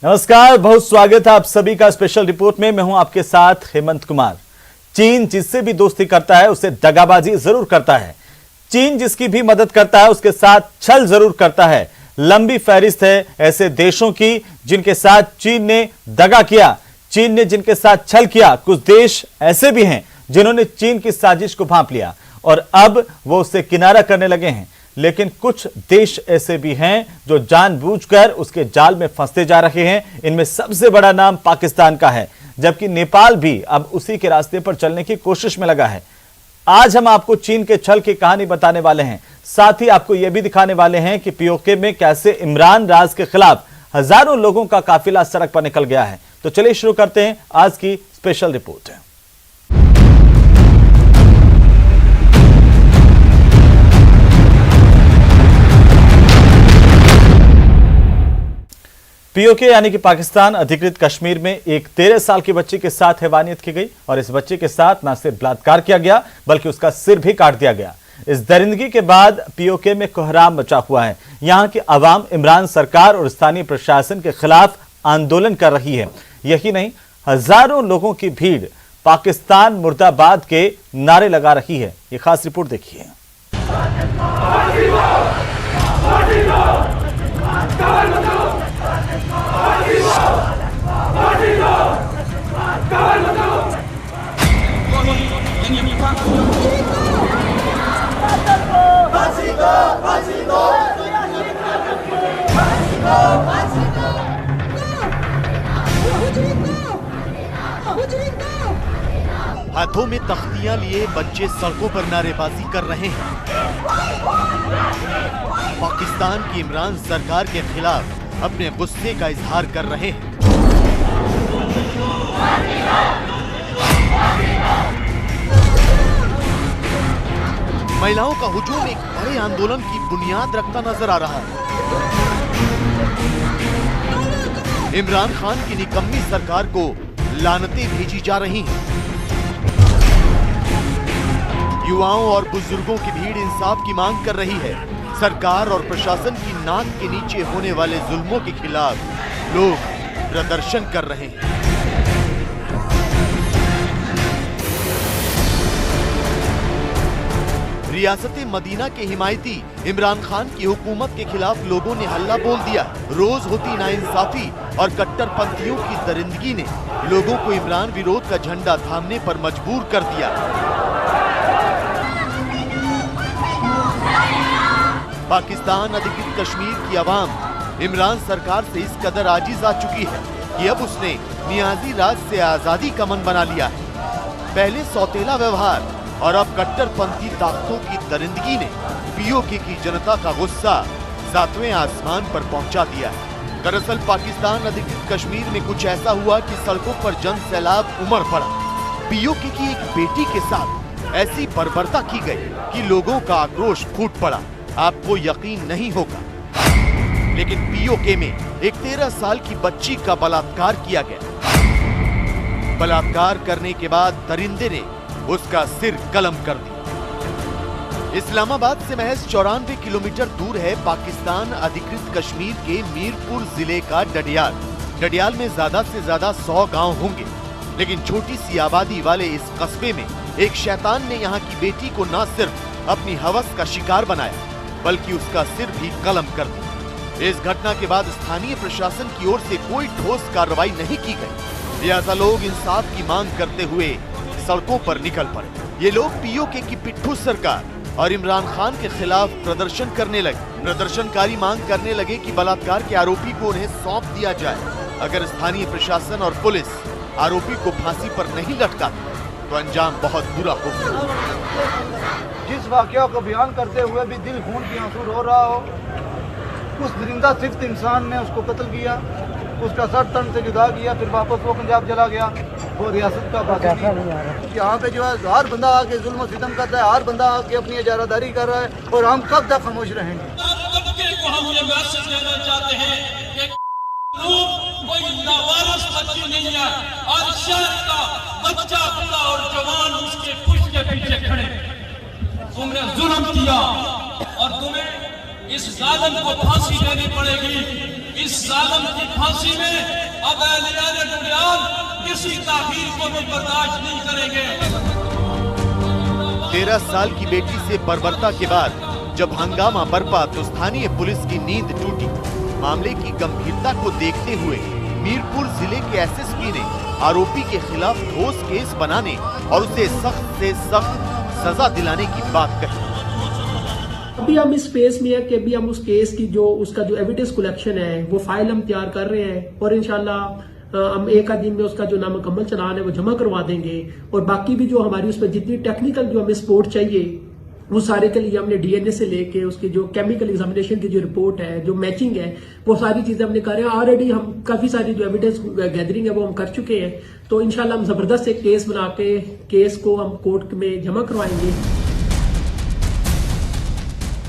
नमस्कार, बहुत स्वागत है आप सभी का स्पेशल रिपोर्ट में। मैं हूं आपके साथ हेमंत कुमार। चीन जिससे भी दोस्ती करता है उसे दगाबाजी जरूर करता है। चीन जिसकी भी मदद करता है उसके साथ छल जरूर करता है। लंबी फहरिस्त है ऐसे देशों की जिनके साथ चीन ने दगा किया, चीन ने जिनके साथ छल किया। कुछ देश ऐसे भी हैं जिन्होंने चीन की साजिश को भांप लिया और अब वो उससे किनारा करने लगे हैं। लेकिन कुछ देश ऐसे भी हैं जो जानबूझकर उसके जाल में फंसते जा रहे हैं। इनमें सबसे बड़ा नाम पाकिस्तान का है, जबकि नेपाल भी अब उसी के रास्ते पर चलने की कोशिश में लगा है। आज हम आपको चीन के छल की कहानी बताने वाले हैं, साथ ही आपको यह भी दिखाने वाले हैं कि पीओके में कैसे इमरान राज के खिलाफ हजारों लोगों का काफिला सड़क पर निकल गया है। तो चलिए शुरू करते हैं आज की स्पेशल रिपोर्ट। पीओके यानी कि पाकिस्तान अधिकृत कश्मीर में एक 13 साल की बच्ची के साथ हैवानियत की गई और इस बच्चे के साथ न सिर्फ बलात्कार किया गया बल्कि उसका सिर भी काट दिया गया। इस दरिंदगी के बाद पीओके में कोहराम मचा हुआ है। यहां की आवाम इमरान सरकार और स्थानीय प्रशासन के खिलाफ आंदोलन कर रही है। यही नहीं, हजारों लोगों की भीड़ पाकिस्तान मुर्दाबाद के नारे लगा रही है। ये खास रिपोर्ट देखिए। हाथों में तख्तियां लिए बच्चे सड़कों पर नारेबाजी कर रहे हैं। पाकिस्तान की इमरान सरकार के खिलाफ अपने गुस्से का इजहार कर रहे हैं। महिलाओं का हुजूम एक बड़े आंदोलन की बुनियाद रखता नजर आ रहा है। इमरान खान की निकम्मी सरकार को लानतें भेजी जा रही हैं। युवाओं और बुजुर्गों की भीड़ इंसाफ की मांग कर रही है। सरकार और प्रशासन की नाक के नीचे होने वाले जुल्मों के खिलाफ लोग प्रदर्शन कर रहे हैं। रियासत मदीना के हिमायती इमरान खान की हुकूमत के खिलाफ लोगों ने हल्ला बोल दिया। रोज होती नाइंसाफी और कट्टरपंथियों की दरिंदगी ने लोगों को इमरान विरोध का झंडा थामने पर मजबूर कर दिया। पाकिस्तान अधिकृत कश्मीर की आवाम इमरान सरकार से इस कदर आजिज आ चुकी है कि अब उसने नियाजी राज से आजादी का मन बना लिया है। पहले सौतेला व्यवहार और अब कट्टरपंथी ताकतों की दरिंदगी ने पीओके की जनता का गुस्सा सातवें आसमान पर पहुंचा दिया है। दरअसल पाकिस्तान अधिकृत कश्मीर में कुछ ऐसा हुआ कि सड़कों पर जन सैलाब उमड़ पड़ा। पीओके की एक बेटी के साथ ऐसी बर्बरता की गई कि लोगों का आक्रोश फूट पड़ा। आपको यकीन नहीं होगा, लेकिन पीओके में एक 13 साल की बच्ची का बलात्कार किया गया। बलात्कार करने के बाद दरिंदे ने उसका सिर कलम कर दिया। इस्लामाबाद से महज 94 किलोमीटर दूर है पाकिस्तान अधिकृत कश्मीर के मीरपुर जिले का डडियाल। डडियाल में ज्यादा से ज्यादा 100 गांव होंगे, लेकिन छोटी सी आबादी वाले इस कस्बे में एक शैतान ने यहाँ की बेटी को न सिर्फ अपनी हवस का शिकार बनाया बल्कि उसका सिर भी कलम कर दिया। इस घटना के बाद स्थानीय प्रशासन की ओर से कोई ठोस कार्रवाई नहीं की गई। लिहाजा लोग इंसाफ की मांग करते हुए सड़कों पर निकल पड़े। ये लोग पीओके की पिट्ठू सरकार और इमरान खान के खिलाफ प्रदर्शन करने लगे। प्रदर्शनकारी मांग करने लगे कि बलात्कार के आरोपी को उन्हें सौंप दिया जाए। अगर स्थानीय प्रशासन और पुलिस आरोपी को फांसी पर नहीं लटकाती तो अंजाम बहुत बुरा होगा। जिस वाकया को बयान करते हुए भी दिल खून की आंसू रो रहा हो, उस दरिंदा सिफ्त इंसान ने उसको कत्ल किया, उसका सर तन से जुदा किया, फिर वापस वो पंजाब चला गया। वो रियासत का बाकी यहाँ पे जो है हर बंदा आके जुल्म सितम करता है, हर बंदा आके अपनी इजारादारी कर रहा है और हम कब तक खामोश रहेंगे। हम ये मैसेज देना चाहते हैं कि कोई लावारिस बच्ची नहीं है और शहर का बच्चा बूढ़ा और जवान उसके पुष्ट के पीछे खड़े। तुमने जुल्म किया और तुम्हें इस जालिम को फांसी देनी पड़ेगी। इस जालिम की फांसी में अब एहलियान डुडियाल किसी ताखीर को भी बर्दाश्त नहीं करेंगे। 13 साल की बेटी से बर्बरता के बाद जब हंगामा बरपा तो स्थानीय पुलिस की नींद टूटी। मामले की गंभीरता को देखते हुए मीरपुर जिले के एसएसपी ने आरोपी के खिलाफ ठोस केस बनाने और उसे सख्त से सख्त सजा दिलाने की बात कही। अभी हम इस फेज में है कि अभी हम उस केस की उसका जो एविडेंस कलेक्शन है वो फाइल हम तैयार कर रहे हैं और इंशाल्लाह हम एक आध दिन में उसका जो नामुकम्मल चालान है वो जमा करवा देंगे। और बाकी भी जो हमारी उसमें जितनी टेक्निकल जो हमें सपोर्ट चाहिए वो सारे के लिए हमने डीएनए से लेके उसकी जो केमिकल एग्जामिनेशन की जो रिपोर्ट है, जो मैचिंग है, वो सारी चीजें हमने कर रहे हैं। ऑलरेडी हम काफी सारी जो एविडेंस गैदरिंग है वो हम कर चुके हैं। तो इंशाल्लाह हम जबरदस्त एक केस बना के केस को हम कोर्ट में जमा करवाएंगे।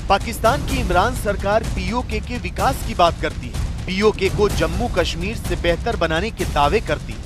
पाकिस्तान की इमरान सरकार पीओके के विकास की बात करती है, पीओके को जम्मू कश्मीर से बेहतर बनाने के दावे करती है,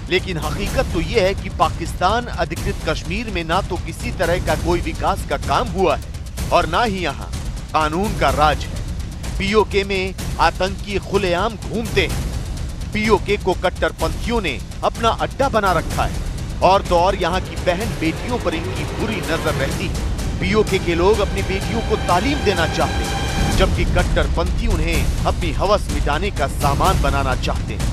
लेकिन हकीकत तो ये है कि पाकिस्तान अधिकृत कश्मीर में ना तो किसी तरह का कोई विकास का काम हुआ है और ना ही यहाँ कानून का राज है। पीओके में आतंकी खुलेआम घूमते हैं। पीओके को कट्टरपंथियों ने अपना अड्डा बना रखा है और तो और यहाँ की बहन बेटियों पर इनकी बुरी नजर रहती है। पीओके के लोग अपनी बेटियों को तालीम देना चाहते हैं, जबकि कट्टरपंथी उन्हें अपनी हवस मिटाने का सामान बनाना चाहते हैं।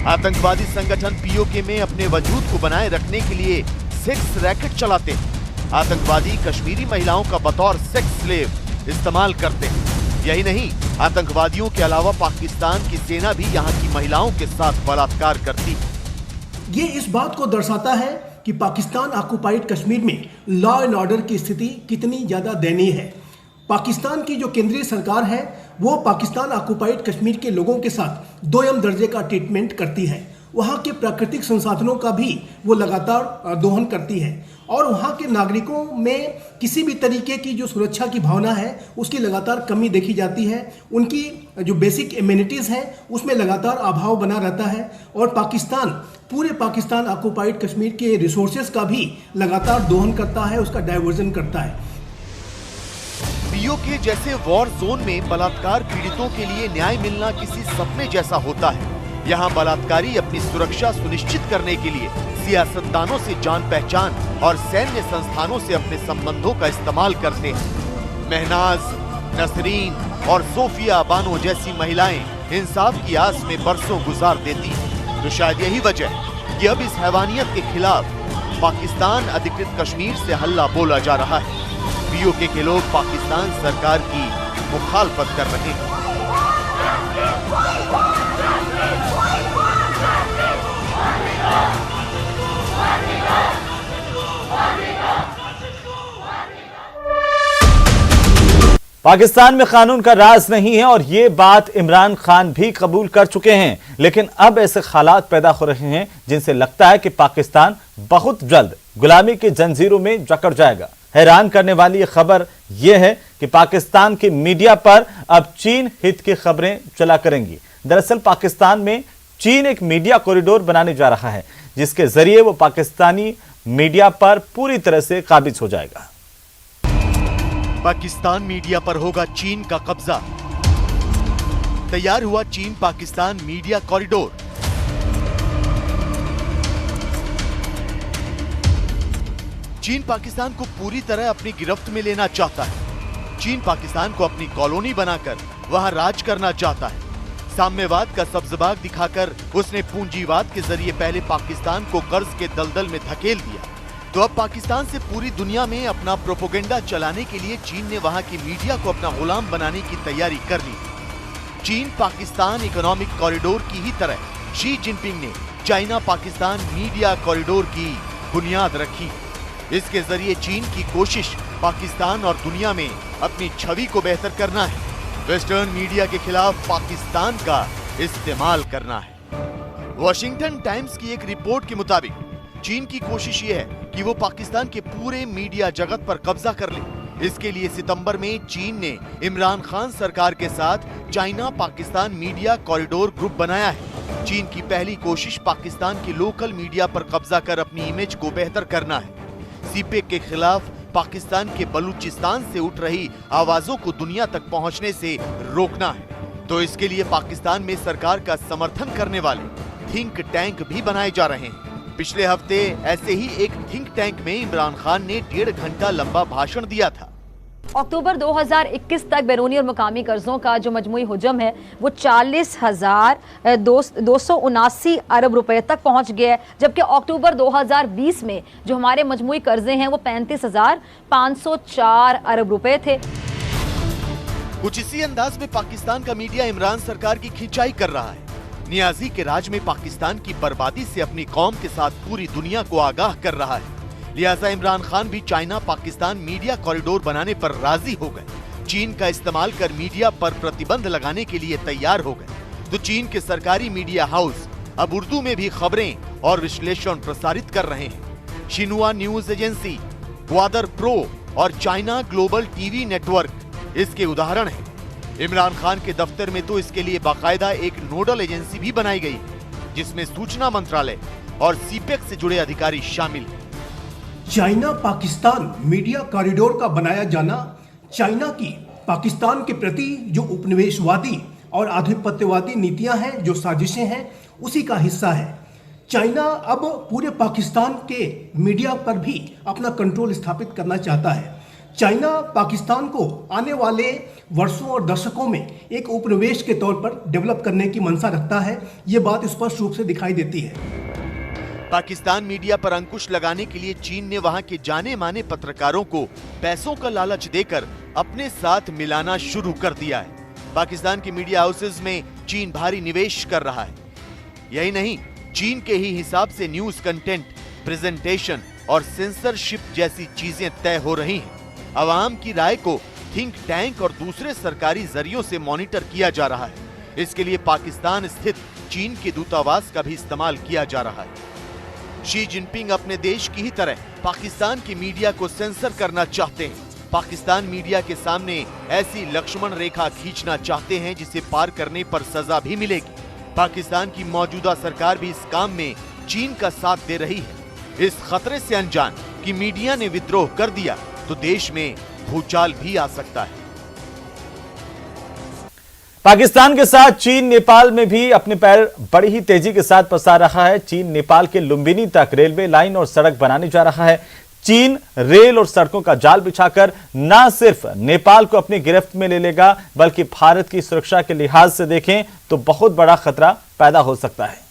आतंकवादी संगठन पीओके में अपने वजूद को बनाए रखने के लिए सेक्स रैकेट चलाते हैं। आतंकवादी कश्मीरी महिलाओं का बतौर सेक्स स्लेव इस्तेमाल करते हैं। यही नहीं, आतंकवादियों के अलावा पाकिस्तान की सेना भी यहाँ की महिलाओं के साथ बलात्कार करती है। ये इस बात को दर्शाता है कि पाकिस्तान ऑक्युपाइड कश्मीर में लॉ एंड ऑर्डर की स्थिति कितनी ज्यादा दयनीय है। पाकिस्तान की जो केंद्रीय सरकार है वो पाकिस्तान ऑक्युपाइड कश्मीर के लोगों के साथ दोयम दर्जे का ट्रीटमेंट करती है। वहाँ के प्राकृतिक संसाधनों का भी वो लगातार दोहन करती है और वहाँ के नागरिकों में किसी भी तरीके की जो सुरक्षा की भावना है उसकी लगातार कमी देखी जाती है। उनकी जो बेसिक एमिनिटीज़ हैं उसमें लगातार अभाव बना रहता है और पूरे पाकिस्तान ऑक्युपाइड कश्मीर के रिसोर्सेज का भी लगातार दोहन करता है, उसका डाइवर्जन करता है। पीओके जैसे वॉर जोन में बलात्कार पीड़ितों के लिए न्याय मिलना किसी सपने जैसा होता है। यहाँ बलात्कारी अपनी सुरक्षा सुनिश्चित करने के लिए सियासतदानों से जान पहचान और सैन्य संस्थानों से अपने संबंधों का इस्तेमाल करते हैं। महनाज, नसरीन और सोफिया बानो जैसी महिलाएं इंसाफ की आस में बरसों गुजार देती हैं। तो शायद यही वजह है कि अब इस हैवानियत के खिलाफ पाकिस्तान अधिकृत कश्मीर से हल्ला बोला जा रहा है। पीओके के लोग पाकिस्तान सरकार की मुखालफत कर रहे हैं। पाकिस्तान में कानून का राज नहीं है और ये बात इमरान खान भी कबूल कर चुके हैं, लेकिन अब ऐसे हालात पैदा हो रहे हैं जिनसे लगता है कि पाकिस्तान बहुत जल्द गुलामी की जंजीरों में जकड़ जाएगा। हैरान करने वाली यह खबर यह है कि पाकिस्तान के मीडिया पर अब चीन हित की खबरें चला करेंगी। दरअसल पाकिस्तान में चीन एक मीडिया कॉरिडोर बनाने जा रहा है जिसके जरिए वो पाकिस्तानी मीडिया पर पूरी तरह से काबिज हो जाएगा। पाकिस्तान मीडिया पर होगा चीन का कब्जा। तैयार हुआ चीन पाकिस्तान मीडिया कॉरिडोर। चीन पाकिस्तान को पूरी तरह अपनी गिरफ्त में लेना चाहता है। चीन पाकिस्तान को अपनी कॉलोनी बनाकर वहां राज करना चाहता है। साम्यवाद का सब्ज़बाग दिखाकर उसने पूंजीवाद के जरिए पहले पाकिस्तान को कर्ज के दलदल में धकेल दिया, तो अब पाकिस्तान से पूरी दुनिया में अपना प्रोपेगेंडा चलाने के लिए चीन ने वहां की मीडिया को अपना गुलाम बनाने की तैयारी कर ली। चीन पाकिस्तान इकोनॉमिक कॉरिडोर की ही तरह शी जिनपिंग ने चाइना पाकिस्तान मीडिया कॉरिडोर की बुनियाद रखी। इसके जरिए चीन की कोशिश पाकिस्तान और दुनिया में अपनी छवि को बेहतर करना है, वेस्टर्न मीडिया के खिलाफ पाकिस्तान का इस्तेमाल करना है। वॉशिंगटन टाइम्स की एक रिपोर्ट के मुताबिक चीन की कोशिश ये है कि वो पाकिस्तान के पूरे मीडिया जगत पर कब्जा कर ले। इसके लिए सितंबर में चीन ने इमरान खान सरकार के साथ China Pakistan media corridor group बनाया है। चीन की पहली कोशिश पाकिस्तान की लोकल मीडिया पर कब्जा कर अपनी इमेज को बेहतर करना है। सीपेक के खिलाफ पाकिस्तान के बलूचिस्तान से उठ रही आवाजों को दुनिया तक पहुंचने से रोकना है। तो इसके लिए पाकिस्तान में सरकार का समर्थन करने वाले थिंक टैंक भी बनाए जा रहे हैं। पिछले हफ्ते ऐसे ही एक थिंक टैंक में इमरान खान ने 1.5 घंटा लंबा भाषण दिया था। अक्टूबर 2021 तक बैरूनी और मुकामी कर्जों का जो मजमूई हुजम है वो 40,279 अरब रुपए तक पहुंच गया है, जबकि अक्टूबर 2020 में जो हमारे मजमूई कर्जे हैं वो 35,504 अरब रुपए थे। कुछ इसी अंदाज में पाकिस्तान का मीडिया इमरान सरकार की खिंचाई कर रहा है। नियाजी के राज में पाकिस्तान की बर्बादी से अपनी कौम के साथ पूरी दुनिया को आगाह कर रहा है। लिहाजा इमरान खान भी चाइना पाकिस्तान मीडिया कॉरिडोर बनाने पर राजी हो गए। चीन का इस्तेमाल कर मीडिया पर प्रतिबंध लगाने के लिए तैयार हो गए। तो चीन के सरकारी मीडिया हाउस अब उर्दू में भी खबरें और विश्लेषण प्रसारित कर रहे हैं। Xinhua news agency, Gwadar pro और चाइना ग्लोबल टीवी नेटवर्क इसके उदाहरण हैं। इमरान खान के दफ्तर में तो इसके लिए बाकायदा एक नोडल एजेंसी भी बनाई गई, जिसमें सूचना मंत्रालय और सीपेक से जुड़े अधिकारी शामिल हैं। चाइना पाकिस्तान मीडिया कॉरिडोर का बनाया जाना चाइना की पाकिस्तान के प्रति जो उपनिवेशवादी और आधिपत्यवादी नीतियां हैं, जो साजिशें हैं, उसी का हिस्सा है। चाइना अब पूरे पाकिस्तान के मीडिया पर भी अपना कंट्रोल स्थापित करना चाहता है। चाइना पाकिस्तान को आने वाले वर्षों और दशकों में एक उपनिवेश के तौर पर डेवलप करने की मंशा रखता है। ये बात स्पष्ट रूप से दिखाई देती है। पाकिस्तान मीडिया पर अंकुश लगाने के लिए चीन ने वहां के जाने माने पत्रकारों को पैसों का लालच देकर अपने साथ मिलाना शुरू कर दिया है। पाकिस्तान के मीडिया हाउसेज में चीन भारी निवेश कर रहा है। यही नहीं, चीन के ही हिसाब से न्यूज कंटेंट, प्रेजेंटेशन और सेंसरशिप जैसी चीजें तय हो रही हैं। अवाम की राय को थिंक टैंक और दूसरे सरकारी जरियों से मॉनिटर किया जा रहा है। इसके लिए पाकिस्तान स्थित चीन के दूतावास का भी इस्तेमाल किया जा रहा है। शी जिनपिंग अपने देश की ही तरह पाकिस्तान की मीडिया को सेंसर करना चाहते हैं। पाकिस्तान मीडिया के सामने ऐसी लक्ष्मण रेखा खींचना चाहते हैं जिसे पार करने पर सजा भी मिलेगी। पाकिस्तान की मौजूदा सरकार भी इस काम में चीन का साथ दे रही है। इस खतरे से अनजान कि मीडिया ने विद्रोह कर दिया तो देश में भूचाल भी आ सकता है। पाकिस्तान के साथ चीन नेपाल में भी अपने पैर बड़ी ही तेजी के साथ पसार रहा है। चीन नेपाल के लुम्बिनी तक रेलवे लाइन और सड़क बनाने जा रहा है। चीन रेल और सड़कों का जाल बिछाकर न सिर्फ नेपाल को अपनी गिरफ्त में ले लेगा, बल्कि भारत की सुरक्षा के लिहाज से देखें तो बहुत बड़ा खतरा पैदा हो सकता है।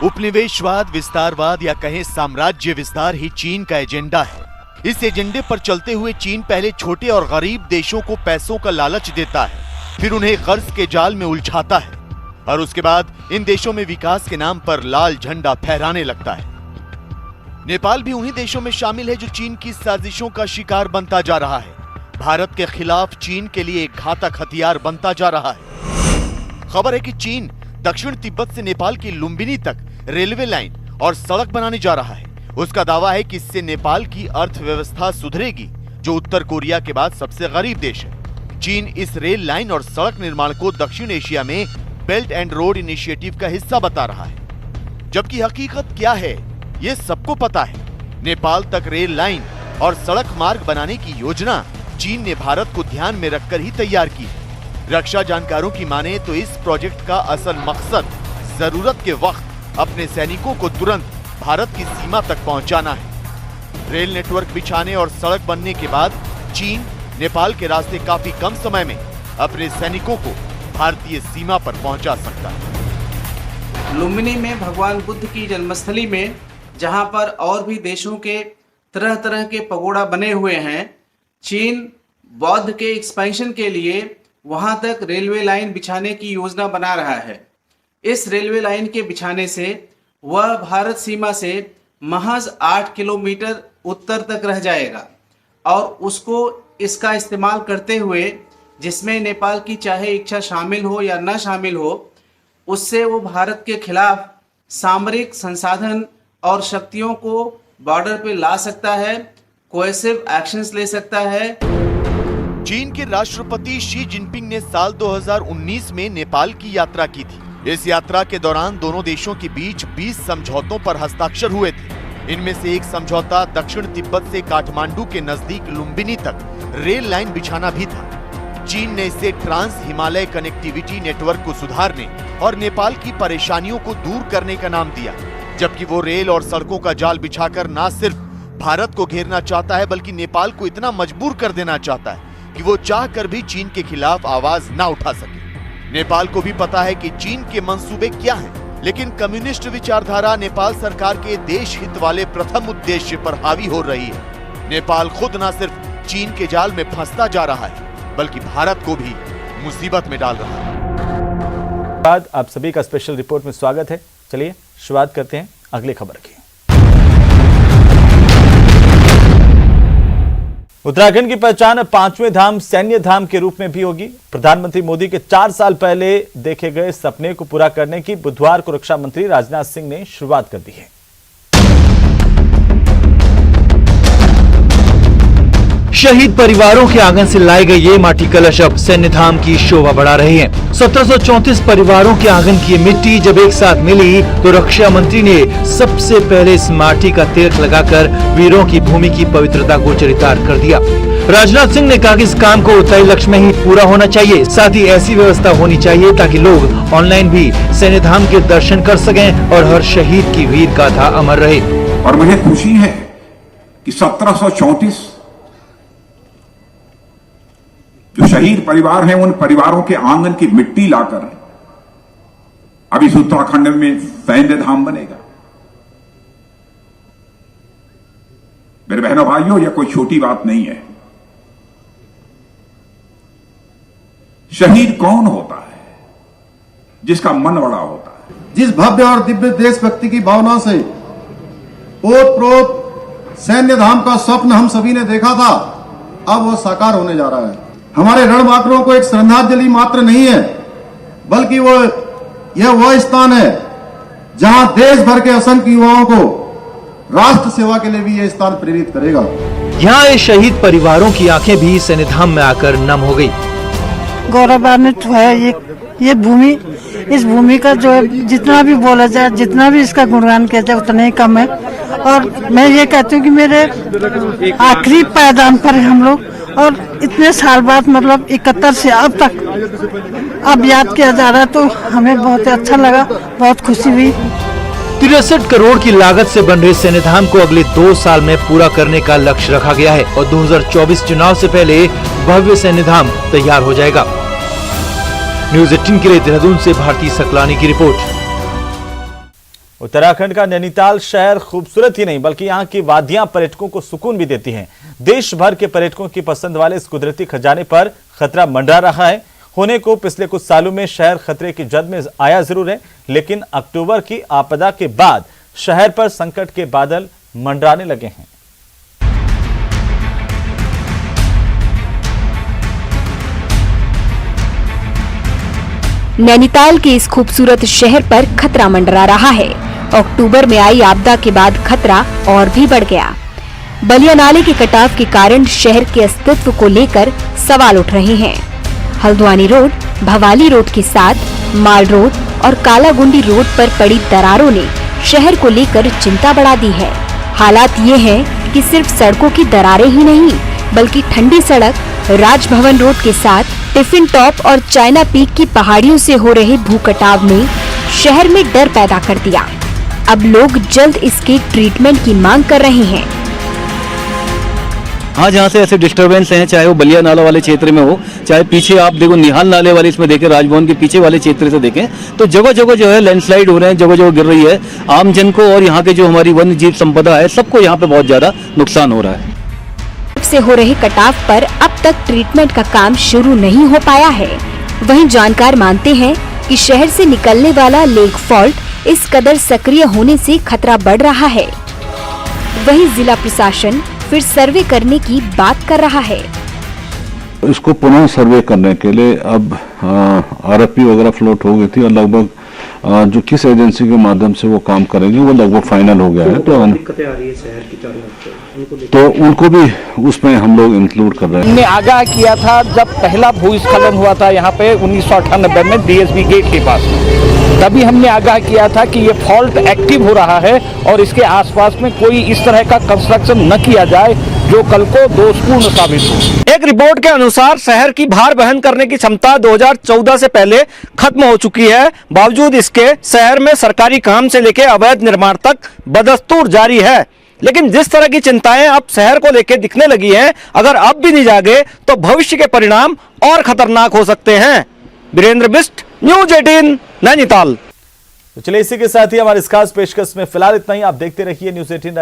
उपनिवेशवाद, विस्तारवाद या कहें साम्राज्य विस्तार ही चीन का एजेंडा है। इस एजेंडे पर चलते हुए चीन पहले छोटे और गरीब देशों को पैसों का लालच देता है, फिर उन्हें कर्ज के जाल में उलझाता है और उसके बाद इन देशों में विकास के नाम पर लाल झंडा फहराने लगता है। नेपाल भी उन्हीं देशों में शामिल है जो चीन की साजिशों का शिकार बनता जा रहा है। भारत के खिलाफ चीन के लिए एक घातक हथियार बनता जा रहा है। खबर है कि चीन दक्षिण तिब्बत से नेपाल की लुम्बिनी तक रेलवे लाइन और सड़क बनाने जा रहा है। उसका दावा है कि इससे नेपाल की अर्थव्यवस्था सुधरेगी, जो उत्तर कोरिया के बाद सबसे गरीब देश है। चीन इस रेल लाइन और सड़क निर्माण को दक्षिण एशिया में बेल्ट एंड रोड इनिशिएटिव का हिस्सा बता रहा है, जबकि हकीकत क्या है ये सबको पता है। नेपाल तक रेल लाइन और सड़क मार्ग बनाने की योजना चीन ने भारत को ध्यान में रखकर ही तैयार की है। रक्षा जानकारों की माने तो इस प्रोजेक्ट का असल मकसद जरूरत के वक्त अपने सैनिकों को तुरंत भारत की सीमा तक पहुंचाना है। रेल नेटवर्क बिछाने और सड़क बनने के बाद चीन नेपाल के रास्ते काफी कम समय में अपने सैनिकों को भारतीय सीमा पर पहुंचा सकता है। लुम्बिनी में भगवान बुद्ध की जन्मस्थली में, जहां पर और भी देशों के तरह तरह के पगोड़ा बने हुए हैं, चीन बौद्ध के एक्सपेंशन के लिए वहां तक रेलवे लाइन बिछाने की योजना बना रहा है। इस रेलवे लाइन के बिछाने से वह भारत सीमा से महज 8 किलोमीटर उत्तर तक रह जाएगा और उसको इसका इस्तेमाल करते हुए, जिसमें नेपाल की चाहे इच्छा शामिल हो या न शामिल हो, उससे वो भारत के खिलाफ सामरिक संसाधन और शक्तियों को बॉर्डर पे ला सकता है, कोएसिव एक्शंस ले सकता है। चीन के राष्ट्रपति शी जिनपिंग ने साल 2019 में नेपाल की यात्रा की थी। इस यात्रा के दौरान दोनों देशों के बीच 20 समझौतों पर हस्ताक्षर हुए थे। इनमें से एक समझौता दक्षिण तिब्बत से काठमांडू के नजदीक लुम्बिनी तक रेल लाइन बिछाना भी था। चीन ने इसे ट्रांस हिमालय कनेक्टिविटी नेटवर्क को सुधारने और नेपाल की परेशानियों को दूर करने का नाम दिया, जबकि वो रेल और सड़कों का जाल बिछाकर न सिर्फ भारत को घेरना चाहता है बल्कि नेपाल को इतना मजबूर कर देना चाहता है कि वो चाहकर भी चीन के खिलाफ आवाज न उठा सके। नेपाल को भी पता है कि चीन के मंसूबे क्या हैं, लेकिन कम्युनिस्ट विचारधारा नेपाल सरकार के देश हित वाले प्रथम उद्देश्य पर हावी हो रही है। नेपाल खुद न सिर्फ चीन के जाल में फंसता जा रहा है बल्कि भारत को भी मुसीबत में डाल रहा है। बाद आप सभी का स्पेशल रिपोर्ट में स्वागत है। चलिए शुरुआत करते हैं अगली खबर की। उत्तराखंड की पहचान अब 5वें धाम सैन्य धाम के रूप में भी होगी। प्रधानमंत्री मोदी के 4 साल पहले देखे गए सपने को पूरा करने की बुधवार को रक्षा मंत्री राजनाथ सिंह ने शुरुआत कर दी है। शहीद परिवारों के आंगन से लाए गए ये माटी कलश अब सैन्य धाम की शोभा बढ़ा रहे हैं। 1734 परिवारों के आंगन की मिट्टी जब एक साथ मिली तो रक्षा मंत्री ने सबसे पहले इस माटी का तिलक लगाकर वीरों की भूमि की पवित्रता को चरितार्थ कर दिया। राजनाथ सिंह ने कहा कि इस काम को तय लक्ष्य में ही पूरा होना चाहिए, साथ ही ऐसी व्यवस्था होनी चाहिए ताकि लोग ऑनलाइन भी सैन्य धाम के दर्शन कर सकें और हर शहीद की वीर गाथा अमर रहे। और मुझे खुशी है कि 1734 जो शहीद परिवार हैं उन परिवारों के आंगन की मिट्टी लाकर अब इस उत्तराखंड में सैन्य धाम बनेगा। मेरे बहनों भाइयों, यह कोई छोटी बात नहीं है। शहीद कौन होता है? जिसका मन बड़ा होता है, जिस भव्य और दिव्य देशभक्ति की भावना से ओतप्रोत सैन्य धाम का स्वप्न हम सभी ने देखा था, अब वह साकार होने जा रहा है। हमारे रणबांकुरों को एक श्रद्धांजलि मात्र नहीं है, बल्कि यह वह स्थान है जहां देश भर के असंख्य युवाओं को राष्ट्र सेवा के लिए भी यह स्थान प्रेरित करेगा। यहाँ ये शहीद परिवारों की आंखें भी सैन्य धाम में आकर नम हो गई। गौरवान्वित है ये भूमि। इस भूमि का जो है जितना भी बोला जाए, जितना भी इसका गुणगान किया जाए उतना ही कम है। और मैं ये कहती हूँ कि मेरे आखिरी पायदान पर हम लोग, और इतने साल बाद मतलब 71 से अब तक अब याद किया जा रहा है, तो हमें बहुत अच्छा लगा, बहुत खुशी हुई। 63 करोड़ की लागत से बन रहे सैन्य धाम को अगले 2 साल में पूरा करने का लक्ष्य रखा गया है और 2024 चुनाव से पहले भव्य सैन्य धाम तैयार हो जाएगा। न्यूज़ 18 के लिए देहरादून से भारती सकलानी की रिपोर्ट। उत्तराखंड का नैनीताल शहर खूबसूरत ही नहीं बल्कि यहाँ की वादियां पर्यटकों को सुकून भी देती हैं। देश भर के पर्यटकों की पसंद वाले इस कुदरती खजाने पर खतरा मंडरा रहा है। होने को पिछले कुछ सालों में शहर खतरे की जद में आया जरूर है, लेकिन अक्टूबर की आपदा के बाद शहर पर संकट के बादल मंडराने लगे हैं। नैनीताल के इस खूबसूरत शहर पर खतरा मंडरा रहा है। अक्टूबर में आई आपदा के बाद खतरा और भी बढ़ गया। बलिया नाले के कटाव के कारण शहर के अस्तित्व को लेकर सवाल उठ रहे हैं। हल्द्वानी रोड, भवाली रोड के साथ माल रोड और कालागुंडी रोड पर पड़ी दरारों ने शहर को लेकर चिंता बढ़ा दी है। हालात ये हैं कि सिर्फ सड़कों की दरारें ही नहीं बल्कि ठंडी सड़क, राजभवन रोड के साथ टिफिन टॉप और चाइना पीक की पहाड़ियों से हो रहे भूकटाव ने शहर में डर पैदा कर दिया। अब लोग जल्द इसके ट्रीटमेंट की मांग कर रहे हैं। हाँ, जहाँ से ऐसे डिस्टरबेंस हैं, चाहे वो बलिया नाला वाले क्षेत्र में हो, चाहे पीछे आप देखो निहाल नाले वाले इसमें देखें, राजभवन के पीछे वाले क्षेत्र से देखें, तो जगह जगह जो है लैंडस्लाइड हो रहे हैं, जगह जगह गिर रही है। आम जन को और यहाँ के जो हमारी वन्य जीव संपदा है, सबको यहाँ पे बहुत ज्यादा नुकसान हो रहा है। से हो रहे कटाव पर अब तक ट्रीटमेंट का काम शुरू नहीं हो पाया है। वहीं जानकार मानते हैं कि शहर से निकलने वाला लेक फॉल्ट इस कदर सक्रिय होने से खतरा बढ़ रहा है। वहीं जिला प्रशासन फिर सर्वे करने की बात कर रहा है। इसको पुनः सर्वे करने के लिए अब आरएफपी वगैरह फ्लोट हो गई थी और लगभग जो किस एजेंसी के माध्यम से वो काम करेंगे वो लगभग फाइनल हो गया है। तो दिक्कतें आ रही है शहर की चारों तो उनको भी उसमें हम लोग इंक्लूड कर रहे हैं। हमने आगाह किया था जब पहला भूस्खलन हुआ था यहाँ पे 1998 में डीएसबी गेट के पास, तभी हमने आगाह किया था कि ये फॉल्ट एक्टिव हो रहा है और इसके आसपास में कोई इस तरह का कंस्ट्रक्शन न किया जाए जो कल को दोषपूर्ण साबित हो। एक रिपोर्ट के अनुसार शहर की भार वहन करने की क्षमता 2014 से पहले खत्म हो चुकी है। बावजूद इसके शहर में सरकारी काम से लेकर अवैध निर्माण तक बदस्तूर जारी है। लेकिन जिस तरह की चिंताएं अब शहर को लेकर दिखने लगी हैं, अगर अब भी नहीं जागे तो भविष्य के परिणाम और खतरनाक हो सकते हैं। वीरेंद्र बिष्ट, न्यूज 18 नैनीताल। तो चलिए इसी के साथ ही हमारे इस खास पेशकश में फिलहाल इतना ही। आप देखते रहिए न्यूज 18।